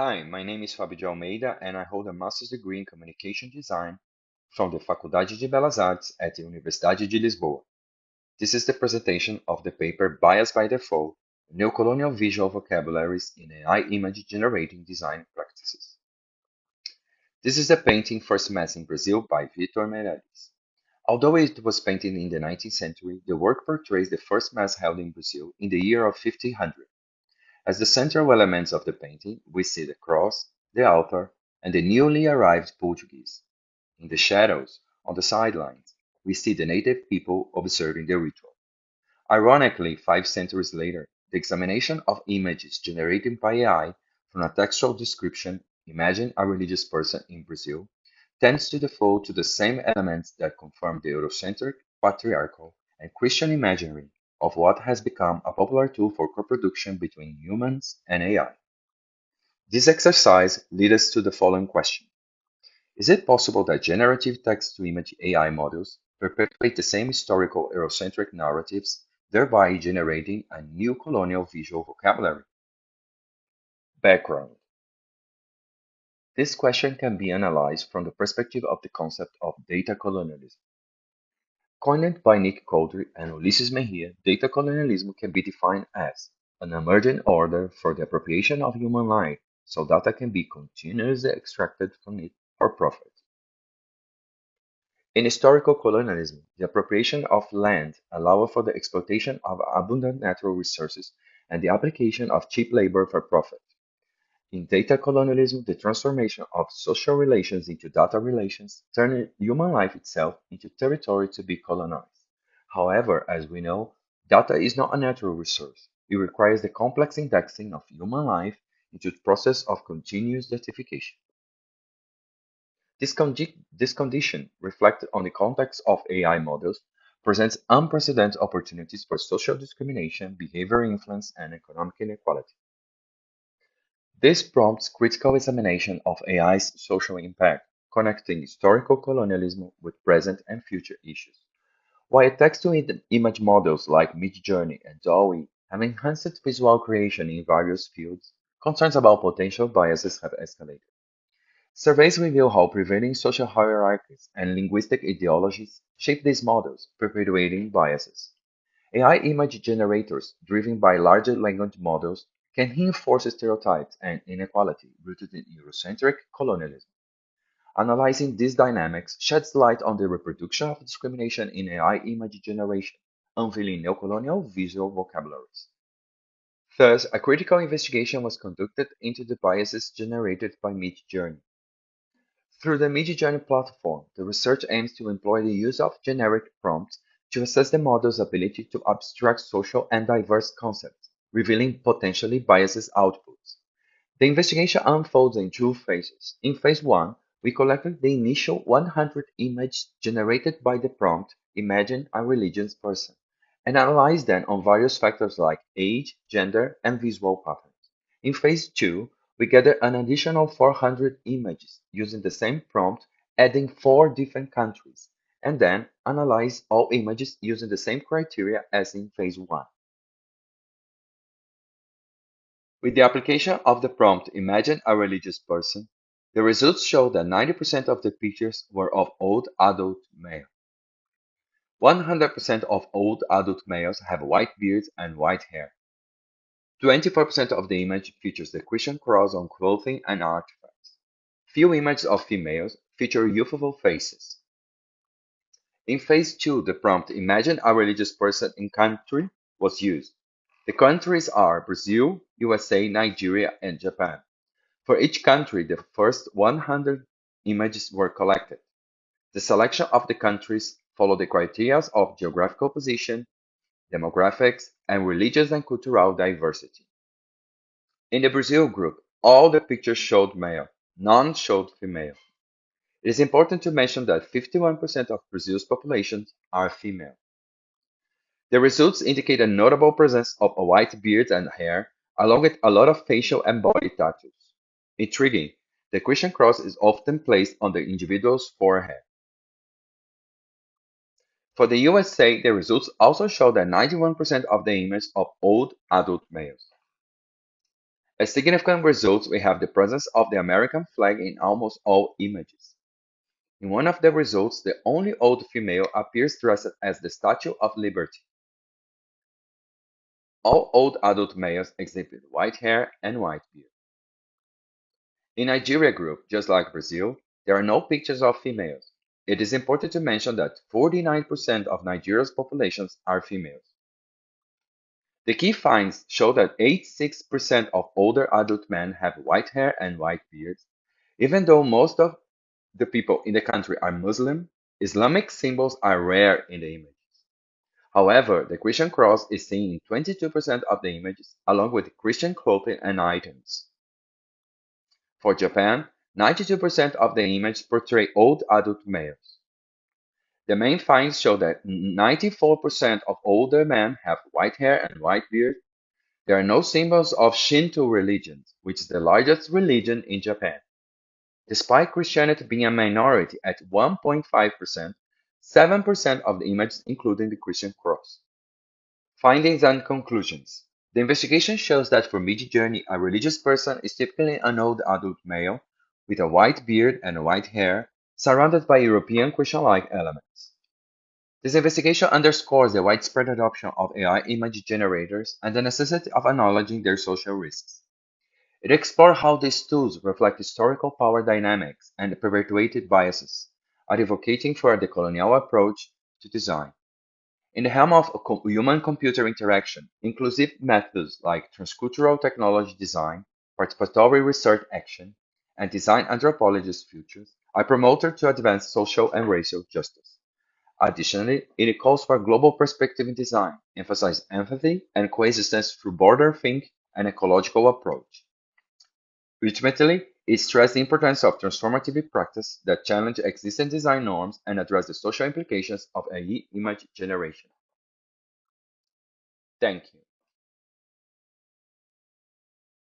Hi, my name is Fabio Almeida and I hold a master's degree in communication design from the Faculdade de Belas Artes at the Universidade de Lisboa. This is the presentation of the paper Bias by Default, Neocolonial Visual Vocabularies in AI Image Generating Design Practices. This is a painting first mass in Brazil by Vitor Meirelles. Although it was painted in the 19th century, the work portrays the first mass held in Brazil in the year of 1500. As the central elements of the painting, we see the cross, the altar, and the newly arrived Portuguese. In the shadows, on the sidelines, we see the native people observing the ritual. Ironically, 5 centuries later, the examination of images generated by AI from a textual description, imagine a religious person in Brazil, tends to default to the same elements that confirm the Eurocentric, patriarchal, and Christian imagery of what has become a popular tool for co-production between humans and AI. This exercise leads us to the following question. Is it possible that generative text-to-image AI models perpetuate the same historical Eurocentric narratives, thereby generating a new colonial visual vocabulary? Background. This question can be analyzed from the perspective of the concept of data colonialism. Coined by Nick Coulter and Ulisses Mejia, data colonialism can be defined as an emergent order for the appropriation of human life so data can be continuously extracted from it for profit. In historical colonialism, the appropriation of land allowed for the exploitation of abundant natural resources and the application of cheap labor for profit. In data colonialism, the transformation of social relations into data relations turned human life itself into territory to be colonized. However, as we know, data is not a natural resource. It requires the complex indexing of human life into the process of continuous datification. This condition, reflected on the context of AI models, presents unprecedented opportunities for social discrimination, behavioral influence, and economic inequality. This prompts critical examination of AI's social impact, connecting historical colonialism with present and future issues. While text-to-image models like Midjourney and DALL-E have enhanced visual creation in various fields, concerns about potential biases have escalated. Surveys reveal how prevailing social hierarchies and linguistic ideologies shape these models, perpetuating biases. AI image generators, driven by larger language models, can reinforce stereotypes and inequality rooted in Eurocentric colonialism. Analyzing these dynamics sheds light on the reproduction of discrimination in AI image generation, unveiling neocolonial visual vocabularies. Thus, a critical investigation was conducted into the biases generated by Midjourney. Through the Midjourney platform, the research aims to employ the use of generic prompts to assess the model's ability to abstract social and diverse concepts, revealing potentially biased outputs. The investigation unfolds in two phases. In phase 1, we collected the initial 100 images generated by the prompt, Imagine a religious person, and analyzed them on various factors like age, gender, and visual patterns. In phase 2, we gathered an additional 400 images using the same prompt, adding 4 different countries, and then analyzed all images using the same criteria as in phase 1. With the application of the prompt Imagine a religious person, the results show that 90% of the pictures were of old adult male. 100% of old adult males have white beards and white hair. 24% of the image features the Christian cross on clothing and artifacts. Few images of females feature youthful faces. In phase 2, the prompt Imagine a religious person in country was used. The countries are Brazil, USA, Nigeria, and Japan. For each country, the first 100 images were collected. The selection of the countries followed the criteria of geographical position, demographics, and religious and cultural diversity. In the Brazil group, all the pictures showed male, none showed female. It is important to mention that 51% of Brazil's population are female. The results indicate a notable presence of a white beard and hair, along with a lot of facial and body tattoos. Intriguing, the Christian cross is often placed on the individual's forehead. For the USA, the results also show that 91% of the images of old adult males. As significant results, we have the presence of the American flag in almost all images. In one of the results, the only old female appears dressed as the Statue of Liberty. All old adult males exhibit white hair and white beard. In Nigeria group, just like Brazil, there are no pictures of females. It is important to mention that 49% of Nigeria's populations are females. The key finds show that 86% of older adult men have white hair and white beards. Even though most of the people in the country are Muslim, Islamic symbols are rare in the images. However, the Christian cross is seen in 22% of the images, along with Christian clothing and items. For Japan, 92% of the images portray old adult males. The main finds show that 94% of older men have white hair and white beard. There are no symbols of Shinto religion, which is the largest religion in Japan. Despite Christianity being a minority at 1.5%, 7% of the images including the Christian cross. Findings and conclusions. The investigation shows that for Mid-Journey, a religious person is typically an old adult male with a white beard and white hair, surrounded by European Christian-like elements. This investigation underscores the widespread adoption of AI image generators and the necessity of acknowledging their social risks. It explores how these tools reflect historical power dynamics and perpetuated biases, advocating for a decolonial approach to design. In the realm of human-computer interaction, inclusive methods like transcultural technology design, participatory research action, and design anthropologist futures are promoted to advance social and racial justice. Additionally, it calls for a global perspective in design, emphasizing empathy and coexistence through border think and ecological approach. Ultimately, it stressed the importance of transformative practice that challenge existing design norms and address the social implications of AI image generation. Thank you.